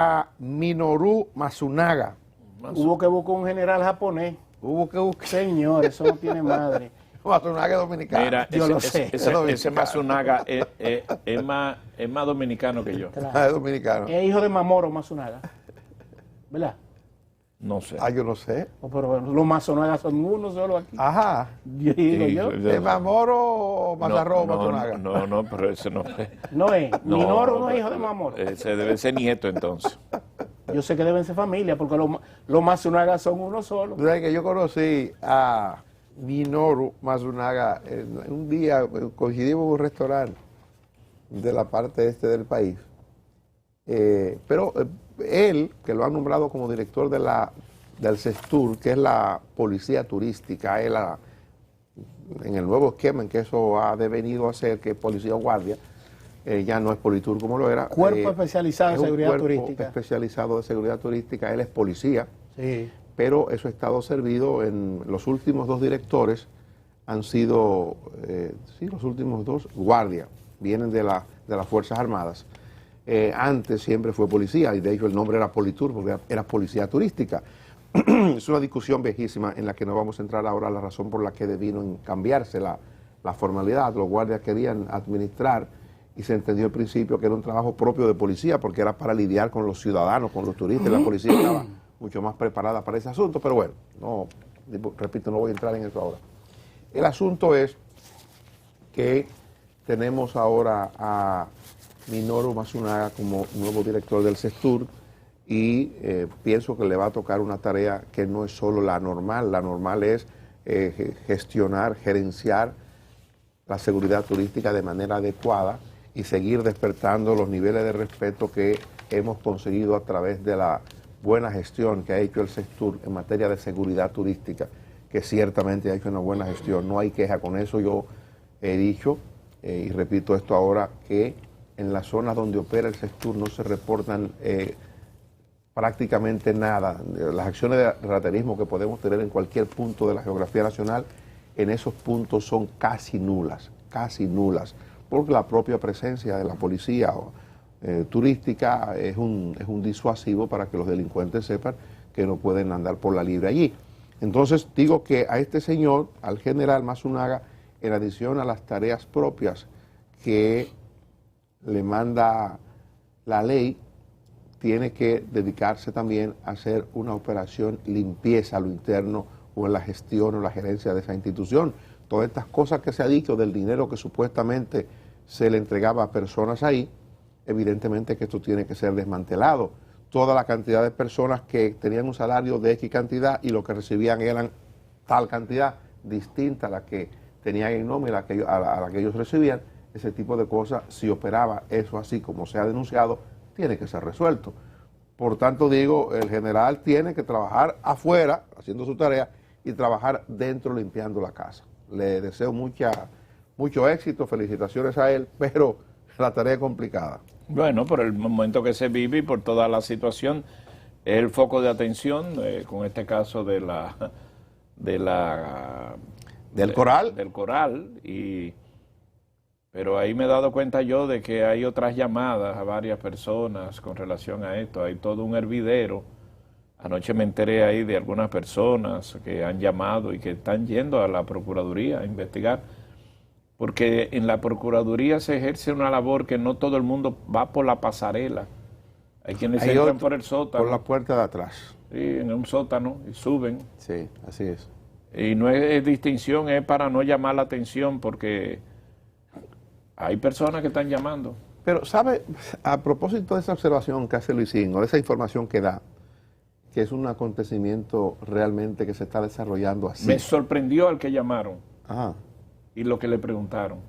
a Minoru Matsunaga. Hubo que buscar un general japonés. Hubo que buscar. Señor, eso no tiene madre. Matsunaga es dominicano. Mira, Yo lo sé. ese Matsunaga es más dominicano que yo. Ah, es dominicano. Es hijo de Mamoru Matsunaga. ¿Verdad? No sé. Ah, yo no sé. Oh, pero bueno, los Matsunaga son uno solo aquí. Ajá. Yo digo yo. ¿Es Mamoru o Mazarro Matsunaga? No, pero ese no es. No es. Minoru no es hijo de Mamoru. Ese debe ser nieto entonces. Yo sé que deben ser familia porque los Matsunaga son uno solo. Tú sabes que yo conocí a Minoru Matsunaga un día, coincidimos en un restaurante de la parte este del país. Pero él, que lo han nombrado como director del CESTUR, que es la policía turística, en el nuevo esquema en que eso ha devenido a ser, que es policía o guardia, ya no es Politur como lo era. Cuerpo especializado en seguridad turística. Cuerpo especializado de seguridad turística, él es policía, Sí. pero eso ha estado servido en los últimos 2 directores, han sido, los últimos 2 guardia, vienen de las Fuerzas Armadas. Antes siempre fue policía, y de hecho el nombre era Politur, porque era policía turística. Es una discusión viejísima en la que no vamos a entrar ahora, la razón por la que devino en cambiarse la formalidad. Los guardias querían administrar y se entendió al principio que era un trabajo propio de policía porque era para lidiar con los ciudadanos, con los turistas. La policía estaba mucho más preparada para ese asunto, pero bueno, repito, no voy a entrar en eso ahora. El asunto es que tenemos ahora a Minoru Matsunaga como nuevo director del CESTUR y pienso que le va a tocar una tarea que no es solo la normal es gestionar, gerenciar la seguridad turística de manera adecuada y seguir despertando los niveles de respeto que hemos conseguido a través de la buena gestión que ha hecho el CESTUR en materia de seguridad turística, que ciertamente ha hecho una buena gestión, no hay queja con eso. Yo he dicho, y repito esto ahora, que en las zonas donde opera el CESTUR no se reportan prácticamente nada. Las acciones de raterismo que podemos tener en cualquier punto de la geografía nacional, en esos puntos son casi nulas, porque la propia presencia de la policía turística es un disuasivo para que los delincuentes sepan que no pueden andar por la libre allí. Entonces digo que a este señor, al general Matsunaga, en adición a las tareas propias que le manda la ley, tiene que dedicarse también a hacer una operación limpieza a lo interno o en la gestión o la gerencia de esa institución. Todas estas cosas que se ha dicho del dinero que supuestamente se le entregaba a personas ahí, evidentemente que esto tiene que ser desmantelado. Toda la cantidad de personas que tenían un salario de X cantidad y lo que recibían eran tal cantidad distinta a la que tenían en nómina, a la que ellos recibían, ese tipo de cosas, si operaba eso así como se ha denunciado, tiene que ser resuelto. Por tanto, digo, el general tiene que trabajar afuera, haciendo su tarea, y trabajar dentro, limpiando la casa. Le deseo mucho éxito, felicitaciones a él, pero la tarea es complicada. Bueno, por el momento que se vive y por toda la situación, es el foco de atención, con este caso del coral. Del coral, pero ahí me he dado cuenta yo de que hay otras llamadas a varias personas con relación a esto. Hay todo un hervidero. Anoche me enteré ahí de algunas personas que han llamado y que están yendo a la Procuraduría a investigar, porque en la Procuraduría se ejerce una labor que no todo el mundo va por la pasarela. Hay quienes entran por el sótano. Por la puerta de atrás. Sí, en un sótano, y suben. Sí, así es. Y no es distinción, es para no llamar la atención, porque hay personas que están llamando. Pero, ¿sabe? A propósito de esa observación que hace Luisín, o de esa información que da, que es un acontecimiento realmente que se está desarrollando así. Me sorprendió al que llamaron. Ajá. Y lo que le preguntaron.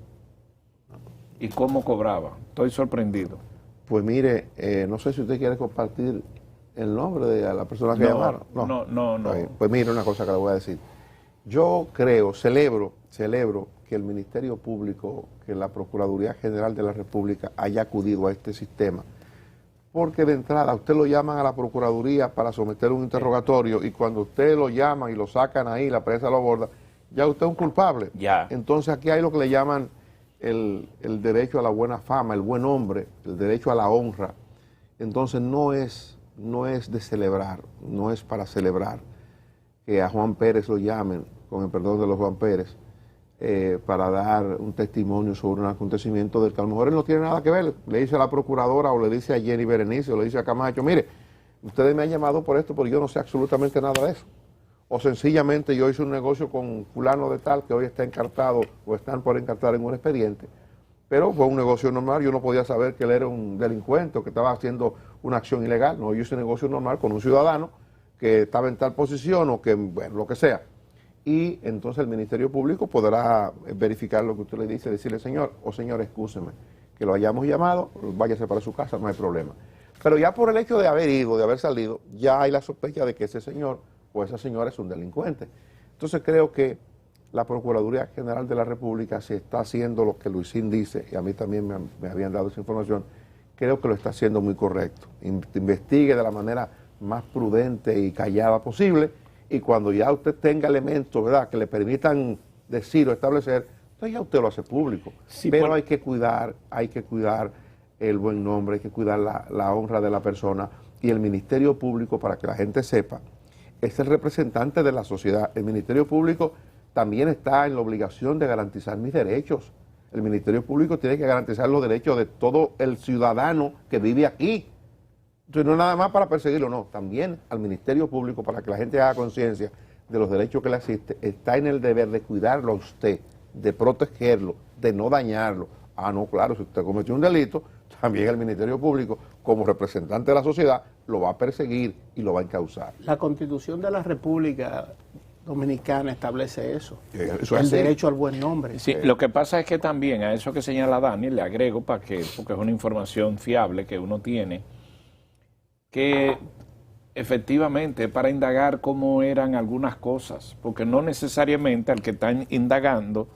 Y cómo cobraba. Estoy sorprendido. Pues mire, no sé si usted quiere compartir el nombre de la persona que llamaron. No. Pues mire una cosa que le voy a decir. Yo celebro que el Ministerio Público, que la Procuraduría General de la República haya acudido a este sistema. Porque de entrada usted lo llaman a la Procuraduría para someter un interrogatorio y cuando usted lo llaman y lo sacan ahí, la prensa lo aborda, ya usted es un culpable. Ya. Entonces aquí hay lo que le llaman el derecho a la buena fama, el buen nombre, el derecho a la honra. Entonces no es de celebrar, no es para celebrar que a Juan Pérez lo llamen, con el perdón de los Juan Pérez, para dar un testimonio sobre un acontecimiento del que a lo mejor él no tiene nada que ver. Le dice a la procuradora o le dice a Jenny Berenice o le dice a Camacho, mire, ustedes me han llamado por esto, pero yo no sé absolutamente nada de eso. O sencillamente yo hice un negocio con fulano de tal que hoy está encartado o están por encartar en un expediente. Pero fue un negocio normal, yo no podía saber que él era un delincuente o que estaba haciendo una acción ilegal. No, yo hice un negocio normal con un ciudadano que estaba en tal posición o que, bueno, lo que sea. Y entonces el Ministerio Público podrá verificar lo que usted le dice, decirle, señor o señor, excúseme, que lo hayamos llamado, váyase para su casa, no hay problema. Pero ya por el hecho de haber ido, de haber salido, ya hay la sospecha de que ese señor o esa señora es un delincuente. Entonces creo que la Procuraduría General de la República, si está haciendo lo que Luisín dice, y a mí también me habían dado esa información, creo que lo está haciendo muy correcto. Investigue de la manera más prudente y callada posible, y cuando ya usted tenga elementos, ¿verdad?, que le permitan decir o establecer, entonces ya usted lo hace público. Sí, pero hay que cuidar el buen nombre, hay que cuidar la honra de la persona, y el Ministerio Público, para que la gente sepa, es el representante de la sociedad. El Ministerio Público también está en la obligación de garantizar mis derechos. El Ministerio Público tiene que garantizar los derechos de todo el ciudadano que vive aquí. Entonces no nada más para perseguirlo, no, también al Ministerio Público, para que la gente haga conciencia de los derechos que le asisten, está en el deber de cuidarlo a usted, de protegerlo, de no dañarlo. Ah, no, claro, si usted cometió un delito, también el Ministerio Público, como representante de la sociedad, lo va a perseguir y lo va a encauzar. La Constitución de la República Dominicana establece eso, eso el es derecho al buen nombre. Sí, lo que pasa es que también a eso que señala Dani le agrego porque es una información fiable que uno tiene, que efectivamente para indagar cómo eran algunas cosas, porque no necesariamente al que están indagando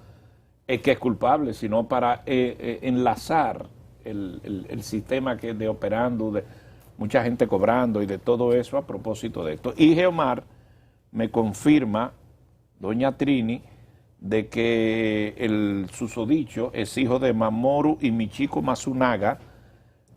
es que es culpable, sino para enlazar el sistema que de operando, de mucha gente cobrando y de todo eso a propósito de esto. Y Geomar me confirma, doña Trini, de que el susodicho es hijo de Mamoru y Michiko Matsunaga,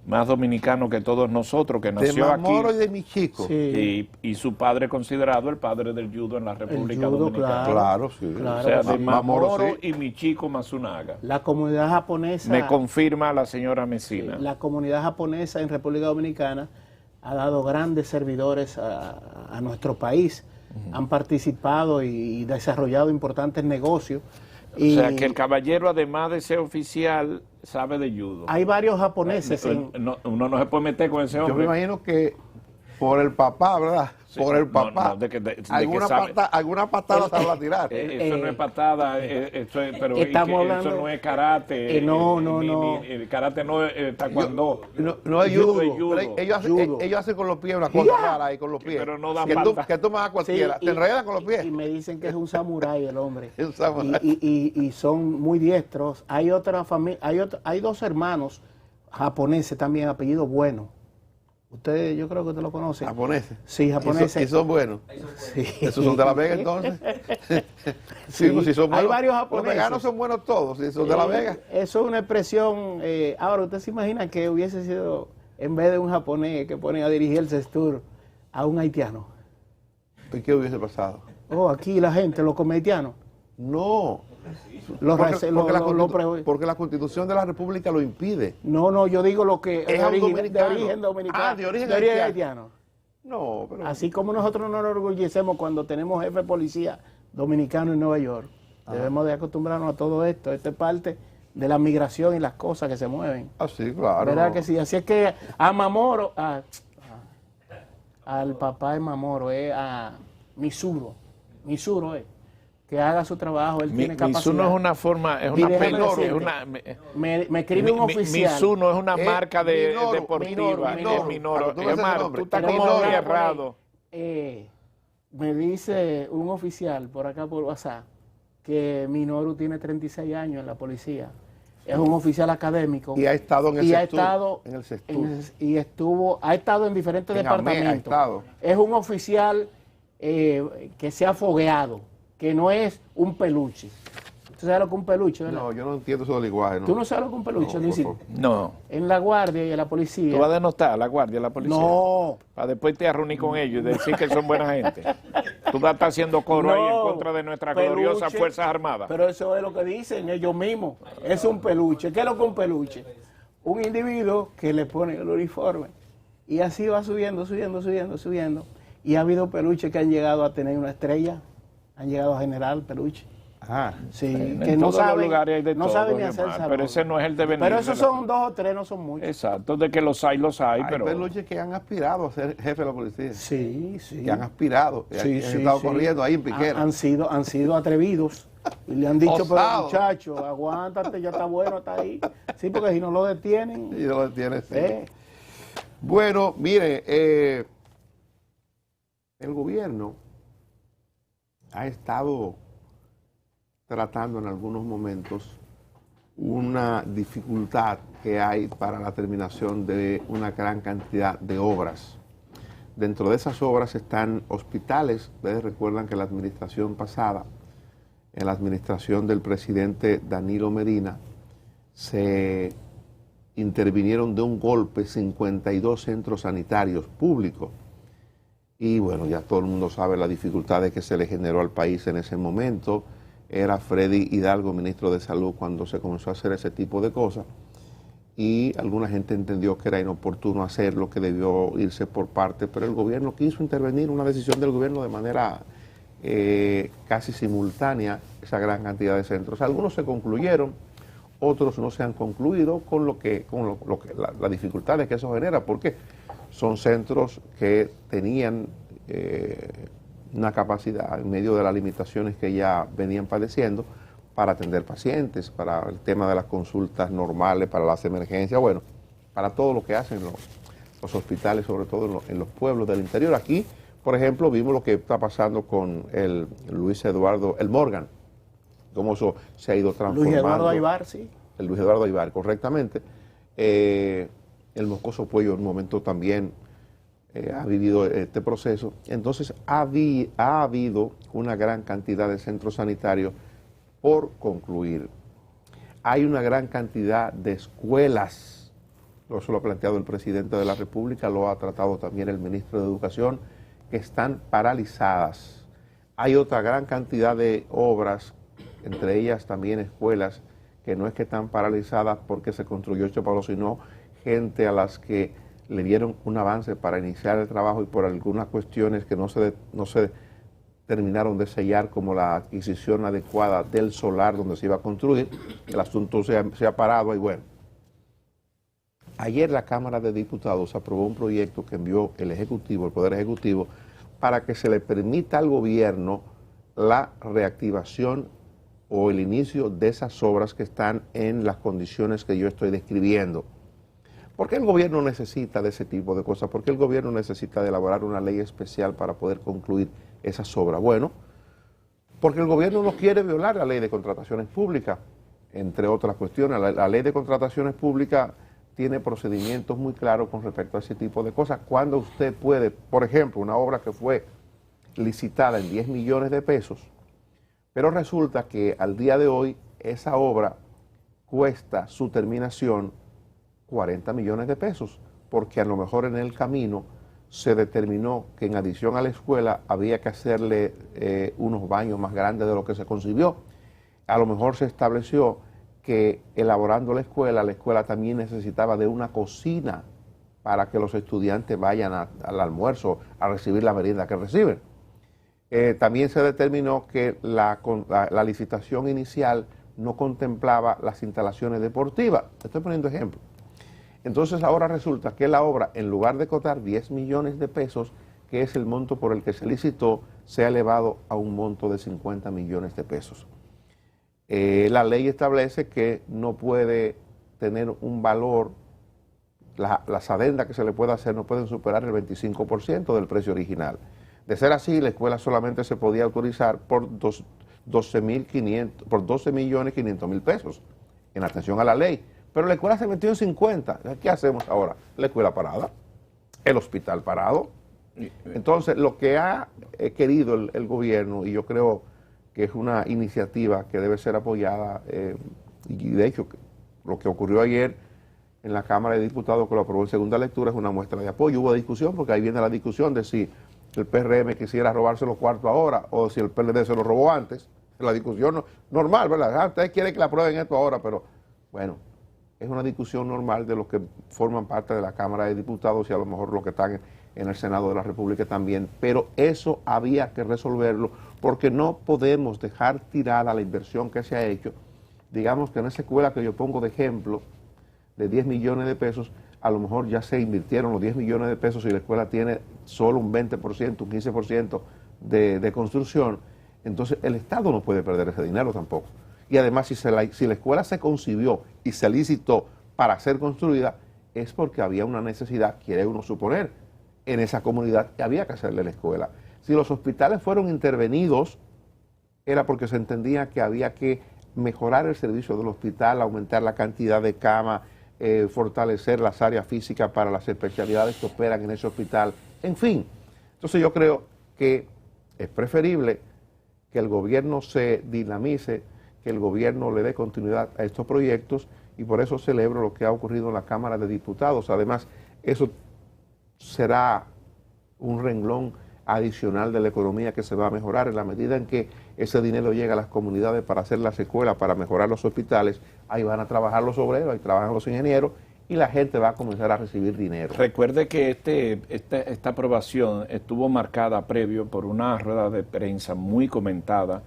más dominicano que todos nosotros, que nació aquí. De Mamoru y de Michiko. Sí. Y su padre considerado el padre del judo en la República Dominicana. Claro, sí. Claro, o sea, de Mamoru y Michiko Matsunaga. La comunidad japonesa... Me confirma la señora Mesina. La comunidad japonesa en República Dominicana ha dado grandes servidores a nuestro país. Han participado y desarrollado importantes negocios. O sea, que el caballero, además de ser oficial, sabe de judo. Hay varios japoneses. Uno no se puede meter con ese hombre. Yo me imagino que por el papá, ¿verdad? Sí, por el papá. Alguna patada se va a tirar. Eso no es patada, pero eso no es karate. No. El karate no es taekwondo. No es judo. Ellos hacen con los pies una cosa rara ahí con los pies. Pero no dan patada. Que tú me das cualquiera. Sí, te enredas con los pies. Y me dicen que es un samurái el hombre. Es un samurái. Y son muy diestros. Hay otra familia, hay dos hermanos japoneses también, apellido Bueno. Usted, yo creo que usted lo conoce. ¿Japoneses? Sí, japoneses. ¿Y son buenos? Sí. ¿Esos son de La Vega entonces? Sí, pues si son buenos. Hay varios japoneses. Los veganos son buenos todos, si son de La Vega. Eso es una expresión. Ahora, ¿usted se imagina que hubiese sido, en vez de un japonés que pone a dirigir el CESTUR, a un haitiano? ¿Y qué hubiese pasado? Oh, aquí la gente, los come haitianos. No. Porque la Constitución de la República lo impide. No, yo digo lo que es de origen dominicano. Ah, de origen haitiano. No, pero... Así como nosotros nos enorgullecemos cuando tenemos jefe de policía dominicano en Nueva York, debemos de acostumbrarnos a todo esto. Esto es parte de la migración y las cosas que se mueven. Ah, sí, claro. ¿Verdad que sí? Así es que a Mamoro, al papá de Mamoro, a Misuro, que haga su trabajo, él tiene capacidad. Mizuno es una forma, es una menor, es una... Me escribe un oficial. Mizuno es una marca deportiva, es Minoro. Hermano, tú estás como errado. Me dice un oficial por acá por WhatsApp que Minoru tiene 36 años en la policía. Es un oficial académico. Y ha estado en el CESTUR. Ha estado en diferentes departamentos. Es un oficial que se ha fogueado, que no es un peluche. ¿Tú sabes lo que es un peluche, verdad? No, yo no entiendo eso del lenguaje. No. ¿Tú no sabes lo que es un peluche, No, Luisito? por favor. No. En la guardia y en la policía. ¿Tú vas a denostar a la guardia, a la policía? No. Para después te a reunir con ellos y decir que son buena gente. Tú vas a estar haciendo coro ahí en No, contra de nuestras peluche, gloriosas Fuerzas Armadas. Pero eso es lo que dicen ellos mismos. Es un peluche. ¿Qué es lo que es un peluche? Un individuo que le pone el uniforme. Y así va subiendo, subiendo, subiendo, subiendo. Y ha habido peluches que han llegado a tener una estrella. Han llegado a generar peluche. Ah, Sí, En que no todos los saben, lugares hay de no todo, saben ni Omar, hacer pero sabor. ese no es el devenir. Pero de esos la- son 2 o 3, no son muchos. Exacto, de que los hay, hay pero... peluches que han aspirado a ser jefe de la policía. Sí, sí. Que han aspirado, que Sí, han sí, estado sí. corriendo ahí en Piquera. Han sido atrevidos. Y le han dicho, pero Osados. muchacho, aguántate, ya está bueno, está ahí. Sí, porque si no lo detienen. Y lo tiene, sí. eh, Bueno, mire, el gobierno ha estado tratando en algunos momentos una dificultad que hay para la terminación de una gran cantidad de obras. Dentro de esas obras están hospitales. Ustedes recuerdan que la administración pasada, en la administración del presidente Danilo Medina, se intervinieron de un golpe 52 centros sanitarios públicos. Y bueno, ya todo el mundo sabe las dificultades que se le generó al país en ese momento. Era Freddy Hidalgo, ministro de Salud, cuando se comenzó a hacer ese tipo de cosas. Y alguna gente entendió que era inoportuno hacerlo, que debió irse por parte, pero el gobierno quiso intervenir, una decisión del gobierno de manera casi simultánea, esa gran cantidad de centros. Algunos se concluyeron, otros no se han concluido, con las dificultades que eso genera, porque son centros que tenían una capacidad en medio de las limitaciones que ya venían padeciendo para atender pacientes, para el tema de las consultas normales, para las emergencias, bueno, para todo lo que hacen los hospitales, sobre todo en los pueblos del interior. Aquí, por ejemplo, vimos lo que está pasando con el Luis Eduardo, el Morgan, cómo eso se ha ido transformando. Luis Eduardo Aybar, sí. El Luis Eduardo Aybar, correctamente. El Moscoso Puello en un momento también ha vivido este proceso. Entonces ha habido una gran cantidad de centros sanitarios por concluir. Hay una gran cantidad de escuelas, eso lo ha planteado el presidente de la República, lo ha tratado también el ministro de Educación, que están paralizadas. Hay otra gran cantidad de obras, entre ellas también escuelas, que no es que están paralizadas porque se construyó este Pablo, sino gente a las que le dieron un avance para iniciar el trabajo y por algunas cuestiones que no se terminaron de sellar, como la adquisición adecuada del solar donde se iba a construir, el asunto se ha parado y bueno. Ayer la Cámara de Diputados aprobó un proyecto que envió el Ejecutivo, el Poder Ejecutivo, para que se le permita al gobierno la reactivación o el inicio de esas obras que están en las condiciones que yo estoy describiendo. ¿Por qué el gobierno necesita de ese tipo de cosas? ¿Por qué el gobierno necesita de elaborar una ley especial para poder concluir esas obras? Bueno, porque el gobierno no quiere violar la ley de contrataciones públicas, entre otras cuestiones. La ley de contrataciones públicas tiene procedimientos muy claros con respecto a ese tipo de cosas. Cuando usted puede, por ejemplo, una obra que fue licitada en 10 millones de pesos, pero resulta que al día de hoy esa obra cuesta su terminación 40 millones de pesos, porque a lo mejor en el camino se determinó que en adición a la escuela había que hacerle unos baños más grandes de lo que se concibió. A lo mejor se estableció que elaborando la escuela también necesitaba de una cocina para que los estudiantes vayan al almuerzo, a recibir la merienda que reciben. También se determinó que la licitación inicial no contemplaba las instalaciones deportivas. Estoy poniendo ejemplo. Entonces ahora resulta que la obra, en lugar de costar 10 millones de pesos, que es el monto por el que se licitó, se ha elevado a un monto de 50 millones de pesos. La ley establece que no puede tener un valor, las adendas que se le pueda hacer no pueden superar el 25% del precio original. De ser así, la escuela solamente se podía autorizar por 12.500.000 pesos, en atención a la ley. Pero la escuela se metió en 50. ¿Qué hacemos ahora? La escuela parada, el hospital parado. Entonces, lo que ha querido el gobierno, y yo creo que es una iniciativa que debe ser apoyada, y de hecho lo que ocurrió ayer en la Cámara de Diputados, que lo aprobó en segunda lectura, es una muestra de apoyo. Hubo discusión, porque ahí viene la discusión de si el PRM quisiera robarse los cuartos ahora o si el PLD se los robó antes. La discusión normal, ¿verdad? Ustedes quieren que la aprueben esto ahora, pero bueno, es una discusión normal de los que forman parte de la Cámara de Diputados y a lo mejor los que están en el Senado de la República también, pero eso había que resolverlo porque no podemos dejar tirada la inversión que se ha hecho. Digamos que en esa escuela que yo pongo de ejemplo, de 10 millones de pesos, a lo mejor ya se invirtieron los 10 millones de pesos y la escuela tiene solo un 20%, un 15% de construcción, entonces el Estado no puede perder ese dinero tampoco. Y además, si la escuela se concibió y se licitó para ser construida, es porque había una necesidad, quiere uno suponer, en esa comunidad que había que hacerle la escuela. Si los hospitales fueron intervenidos, era porque se entendía que había que mejorar el servicio del hospital, aumentar la cantidad de camas, fortalecer las áreas físicas para las especialidades que operan en ese hospital, en fin. Entonces yo creo que es preferible que el gobierno se dinamice, que el gobierno le dé continuidad a estos proyectos, y por eso celebro lo que ha ocurrido en la Cámara de Diputados. Además, eso será un renglón adicional de la economía que se va a mejorar en la medida en que ese dinero llega a las comunidades para hacer las escuelas, para mejorar los hospitales. Ahí van a trabajar los obreros, ahí trabajan los ingenieros y la gente va a comenzar a recibir dinero. Recuerde que esta aprobación estuvo marcada previo por una rueda de prensa muy comentada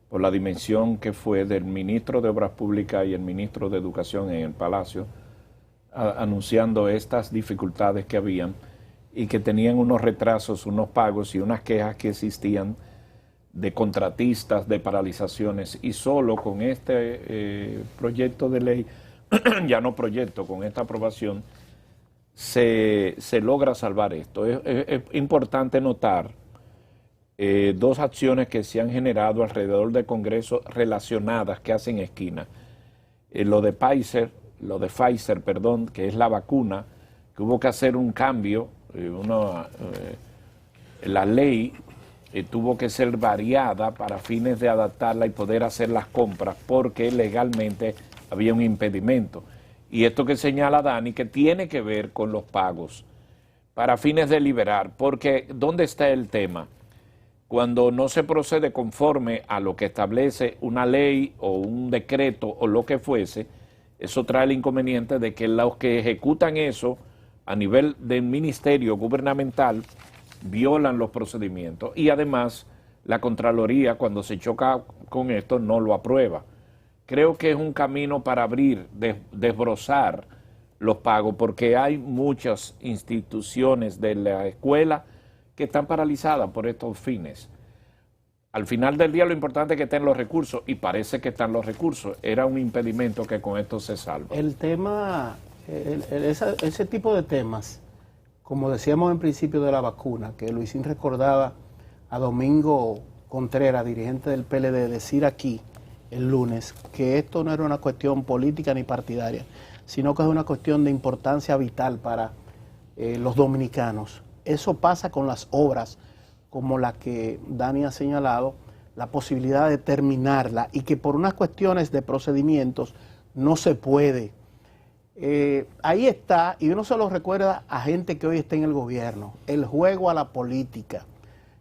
por la dimensión que fue del ministro de Obras Públicas y el ministro de Educación en el Palacio, anunciando estas dificultades que habían y que tenían unos retrasos, unos pagos y unas quejas que existían de contratistas, de paralizaciones, y solo con este proyecto de ley, ya no proyecto, con esta aprobación, se logra salvar esto. Es importante notar dos acciones que se han generado alrededor del Congreso relacionadas, que hacen esquina. Lo de Pfizer, que es la vacuna, que hubo que hacer un cambio, la ley tuvo que ser variada para fines de adaptarla y poder hacer las compras porque legalmente había un impedimento. Y esto que señala Dani, que tiene que ver con los pagos para fines de liberar, porque ¿dónde está el tema? Cuando no se procede conforme a lo que establece una ley o un decreto o lo que fuese, eso trae el inconveniente de que los que ejecutan eso a nivel del ministerio gubernamental violan los procedimientos y además la Contraloría, cuando se choca con esto, no lo aprueba. Creo que es un camino para abrir, desbrozar los pagos, porque hay muchas instituciones de la escuela que están paralizadas por estos fines. Al final del día lo importante es que estén los recursos, y parece que están los recursos. Era un impedimento que con esto se salva. El tema, ese tipo de temas, como decíamos en principio de la vacuna, que Luisín recordaba a Domingo Contreras, dirigente del PLD, decir aquí el lunes que esto no era una cuestión política ni partidaria, sino que es una cuestión de importancia vital para los dominicanos. Eso pasa con las obras como la que Dani ha señalado, la posibilidad de terminarla y que por unas cuestiones de procedimientos no se puede. Ahí está, y uno se lo recuerda a gente que hoy está en el gobierno, el juego a la política.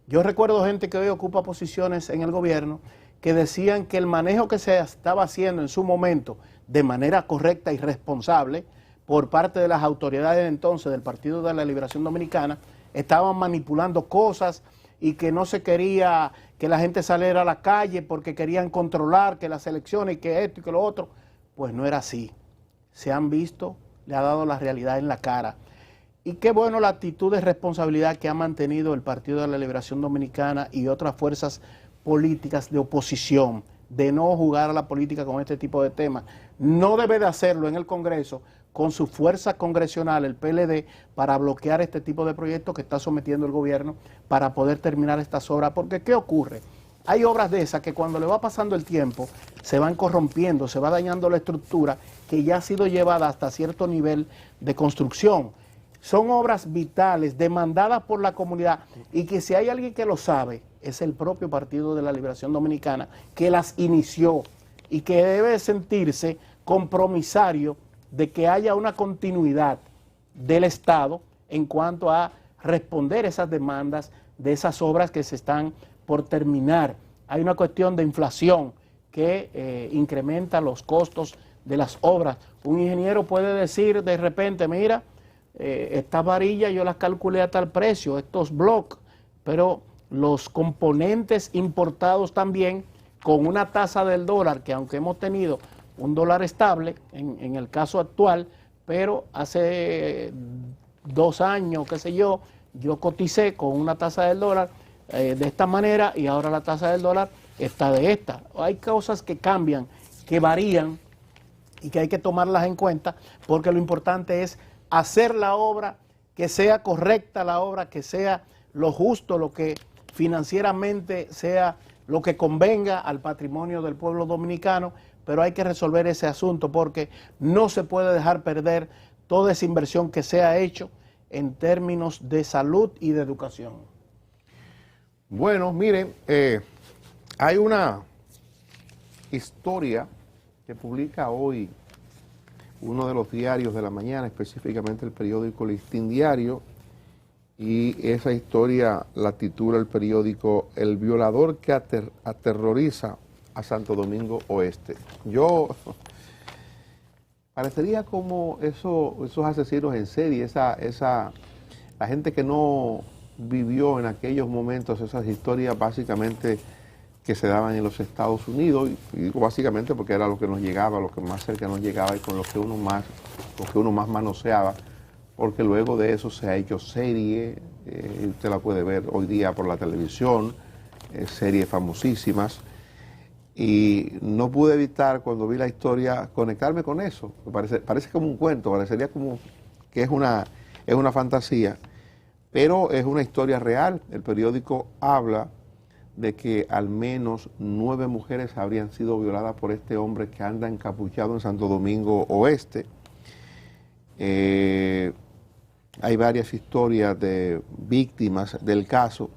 Yo recuerdo gente que hoy ocupa posiciones en el gobierno que decían que el manejo que se estaba haciendo en su momento de manera correcta y responsable por parte de las autoridades de entonces del Partido de la Liberación Dominicana, estaban manipulando cosas y que no se quería que la gente saliera a la calle porque querían controlar que las elecciones y que esto y que lo otro. Pues no era así. Se han visto, le ha dado la realidad en la cara. Y qué bueno la actitud de responsabilidad que ha mantenido el Partido de la Liberación Dominicana y otras fuerzas políticas de oposición, de no jugar a la política con este tipo de temas. No debe de hacerlo en el Congreso con su fuerza congresional, el PLD, para bloquear este tipo de proyectos que está sometiendo el gobierno para poder terminar estas obras. Porque ¿qué ocurre? Hay obras de esas que cuando le va pasando el tiempo se van corrompiendo, se va dañando la estructura que ya ha sido llevada hasta cierto nivel de construcción. son obras vitales, demandadas por la comunidad, y que si hay alguien que lo sabe, es el propio Partido de la Liberación Dominicana, que las inició y que debe sentirse compromisario de que haya una continuidad del Estado en cuanto a responder esas demandas de esas obras que se están por terminar. Hay una cuestión de inflación que incrementa los costos de las obras. Un ingeniero puede decir de repente, mira, estas varillas yo las calculé a tal precio, estos blocks, pero los componentes importados también con una tasa del dólar, que aunque hemos tenido un dólar estable en el caso actual, pero hace 2 años, qué sé yo coticé con una tasa del dólar de esta manera y ahora la tasa del dólar está de esta. Hay cosas que cambian, que varían y que hay que tomarlas en cuenta, porque lo importante es hacer la obra, que sea correcta la obra, que sea lo justo, lo que financieramente sea lo que convenga al patrimonio del pueblo dominicano, pero hay que resolver ese asunto porque no se puede dejar perder toda esa inversión que se ha hecho en términos de salud y de educación. Bueno, miren, hay una historia que publica hoy uno de los diarios de la mañana, específicamente el periódico Listín Diario, y esa historia la titula el periódico "El violador que aterroriza a Santo Domingo Oeste". Parecería como esos asesinos en serie, la gente que no vivió en aquellos momentos esas historias básicamente que se daban en los Estados Unidos, y digo básicamente porque era lo que nos llegaba, lo que más cerca nos llegaba y con lo que uno más manoseaba, porque luego de eso se ha hecho serie, usted la puede ver hoy día por la televisión, series famosísimas, y no pude evitar cuando vi la historia conectarme con eso. Parece como un cuento, parecería como que es una fantasía, pero es una historia real. El periódico habla de que al menos 9 mujeres habrían sido violadas por este hombre que anda encapuchado en Santo Domingo Oeste. Hay varias historias de víctimas del caso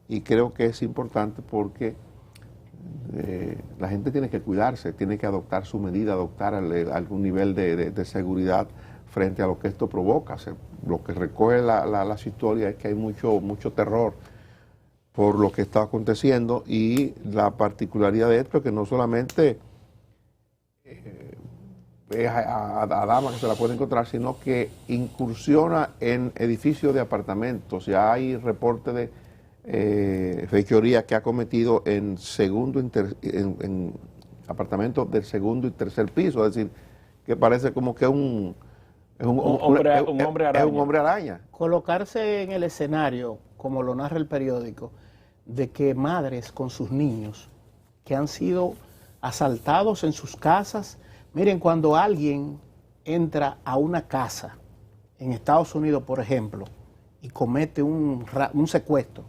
y creo que es importante porque la gente tiene que cuidarse, tiene que adoptar su medida, adoptar algún nivel de seguridad frente a lo que esto provoca. Lo que recoge las historias es que hay mucho terror por lo que está aconteciendo, y la particularidad de esto es que no solamente es a damas que se la puede encontrar, sino que incursiona en edificios de apartamentos. Ya hay reporte de fechoría que ha cometido en apartamentos del segundo y tercer piso, es decir, que parece como que es un hombre araña. Colocarse en el escenario, como lo narra el periódico, de que madres con sus niños que han sido asaltados en sus casas. Miren, cuando alguien entra a una casa en Estados Unidos, por ejemplo, y comete un secuestro,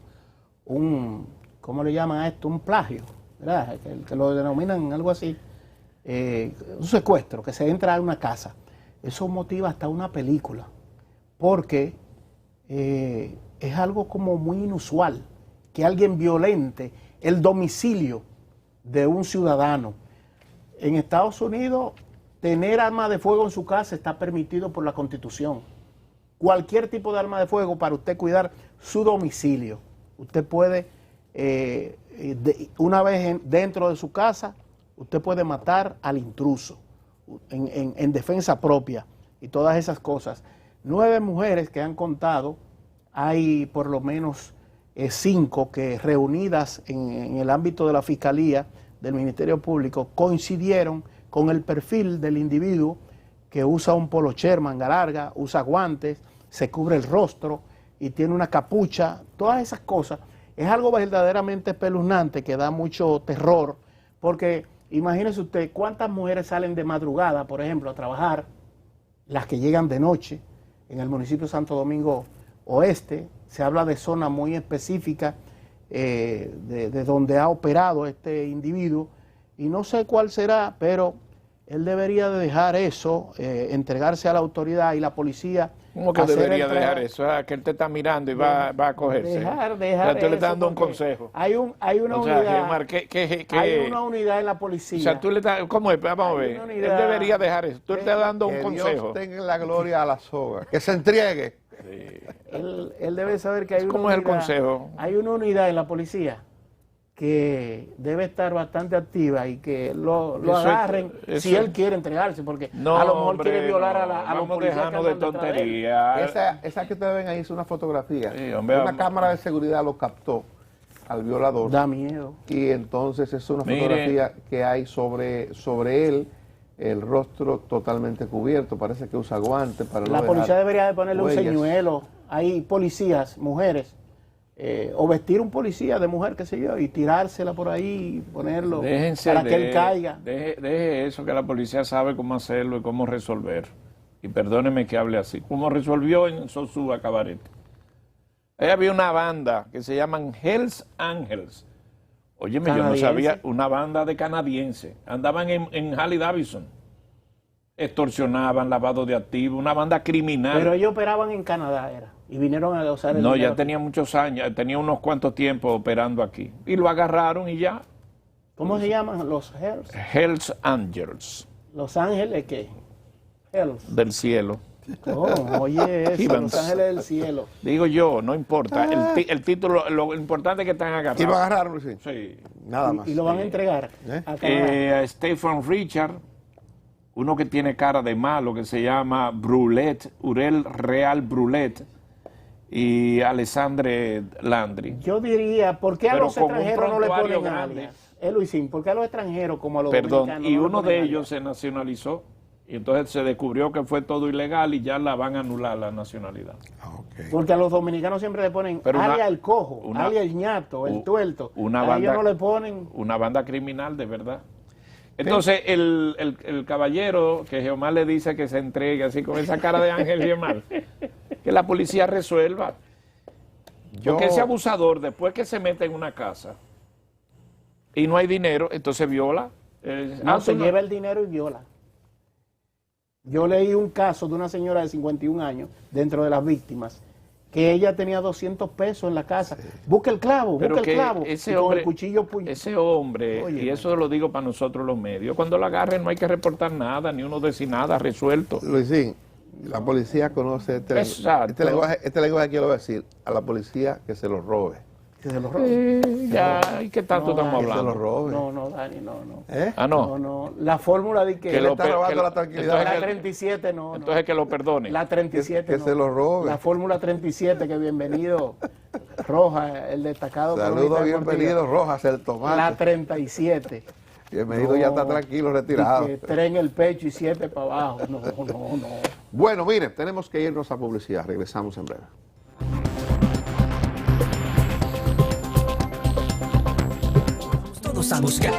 ¿cómo le llaman a esto? Un plagio, ¿verdad? Que lo denominan algo así, un secuestro, que se entra a una casa. Eso motiva hasta una película, porque es algo como muy inusual que alguien violente el domicilio de un ciudadano. En Estados Unidos, tener arma de fuego en su casa está permitido por la Constitución. Cualquier tipo de arma de fuego para usted cuidar su domicilio. Usted puede, una vez dentro de su casa, usted puede matar al intruso en defensa propia y todas esas cosas. 9 mujeres que han contado, hay por lo menos 5 que reunidas en el ámbito de la Fiscalía del Ministerio Público coincidieron con el perfil del individuo que usa un polocher manga larga, usa guantes, se cubre el rostro y tiene una capucha. Todas esas cosas es algo verdaderamente espeluznante que da mucho terror, porque imagínese usted cuántas mujeres salen de madrugada, por ejemplo, a trabajar, las que llegan de noche en el municipio de Santo Domingo Oeste. Se habla de zona muy específica de donde ha operado este individuo, y no sé cuál será, pero él debería de dejar eso, entregarse a la autoridad, y la policía ¿Cómo que hacer debería entrar- dejar eso? Ah, que él te está mirando y va a cogerse. Dejar O sea, tú le eso, estás dando un porque consejo. Hay una O sea, unidad. Gemar, Hay una unidad en la policía. o sea, tú le estás, ¿cómo es? Vamos a Hay ver. una Él unidad debería dejar eso. Tú le estás dando un Que consejo. Dios tenga en la gloria a la soga. Que se entregue. Él debe saber que hay una ¿Cómo es el unidad. consejo? Hay una unidad en la policía que debe estar bastante activa y que lo Eso es- agarren eso si es- él quiere entregarse, porque No, a lo mejor hombre, quiere violar no. a los Vamos policías que dejando de andan detrás de él. tontería. Esa que ustedes ven ahí es una fotografía. Sí, hombre, Una vamos. cámara de seguridad lo captó al violador. Da miedo. Y entonces es una Mire. fotografía que hay sobre él, el rostro totalmente cubierto. Parece que usa guantes para La no policía dejar debería de ponerle huellas. un señuelo. Hay policías, mujeres, o vestir un policía de mujer, qué sé yo, y tirársela por ahí, y ponerlo Déjense para que él caiga. Deje eso, que la policía sabe cómo hacerlo y cómo resolver. Y perdóneme que hable así. Como resolvió en Sosúa Cabaret. Ahí había una banda que se llaman Hells Angels. Óyeme, yo no Canadiense. sabía, una banda de canadienses. Andaban en Harley Davidson. Extorsionaban, lavado de activos, una banda criminal. Pero ellos operaban en Canadá, era, y vinieron a usar el No, dinero. ya tenía muchos años, tenía unos cuantos tiempos operando aquí. Y lo agarraron y ya. ¿Cómo se llaman? Los Hells. Hells Angels, Los Ángeles, ¿qué? Hells. del cielo. Oh, oye, eso, Evans. Los Ángeles del Cielo. Digo yo, no importa. El título, lo importante es que están agarrados. ¿Y lo agarraron, Luisín? Sí. Nada más. Y lo van a entregar ¿Eh? a Canadá. A Stephen Richard, uno que tiene cara de malo, que se llama Brulet, Urel Real Brulet, y Alessandre Landry. Yo diría, ¿por qué a Pero los con un extranjeros no le prontuario ponen grande. alias? Luisín, ¿por qué a los extranjeros como a los Perdón, dominicanos y no le uno ponen de alias? ellos se nacionalizó, y entonces se descubrió que fue todo ilegal y ya la van a anular la nacionalidad. Ah, ok. Porque a los dominicanos siempre le ponen Pero una- alias el cojo, una- alias el ñato, el tuerto. una A banda- ellos no le ponen... Una banda criminal, de verdad. Entonces, el caballero que Geomar le dice que se entregue, así con esa cara de Ángel Geomar, que la policía resuelva. Porque ese abusador, después que se mete en una casa y no hay dinero, entonces viola. No, se lleva el dinero y viola. Yo leí un caso de una señora de 51 años, dentro de las víctimas, que ella tenía 200 pesos en la casa. Busca el clavo, Pero busca que el clavo. ese y con hombre, el cuchillo ese hombre, Oye, y eso lo digo para nosotros los medios, cuando lo agarren no hay que reportar nada, ni uno decir nada, resuelto. Luisín, la policía conoce Exacto. este lenguaje que yo le voy a decir a la policía que se lo robe. que se lo robe. Ya, ¿y qué tanto No, estamos Que se lo hablando? robe. No, Dani, no. ¿Eh? Ah, No, no. no. La fórmula de que... le lo está pe- robando que lo- la tranquilidad. la entonces 37 no. Entonces que lo perdone. La 37 Que no. se lo robe. La fórmula 37, que bienvenido Rojas, el destacado. Saludos, cronista deportivo. bienvenido, Rojas, el La tomate. 37. Bienvenido, ya está tranquilo, retirado. Y que 3 en el pecho y 7 para abajo. No. Bueno, mire, tenemos que irnos a publicidad. Regresamos en breve. Todos a buscar.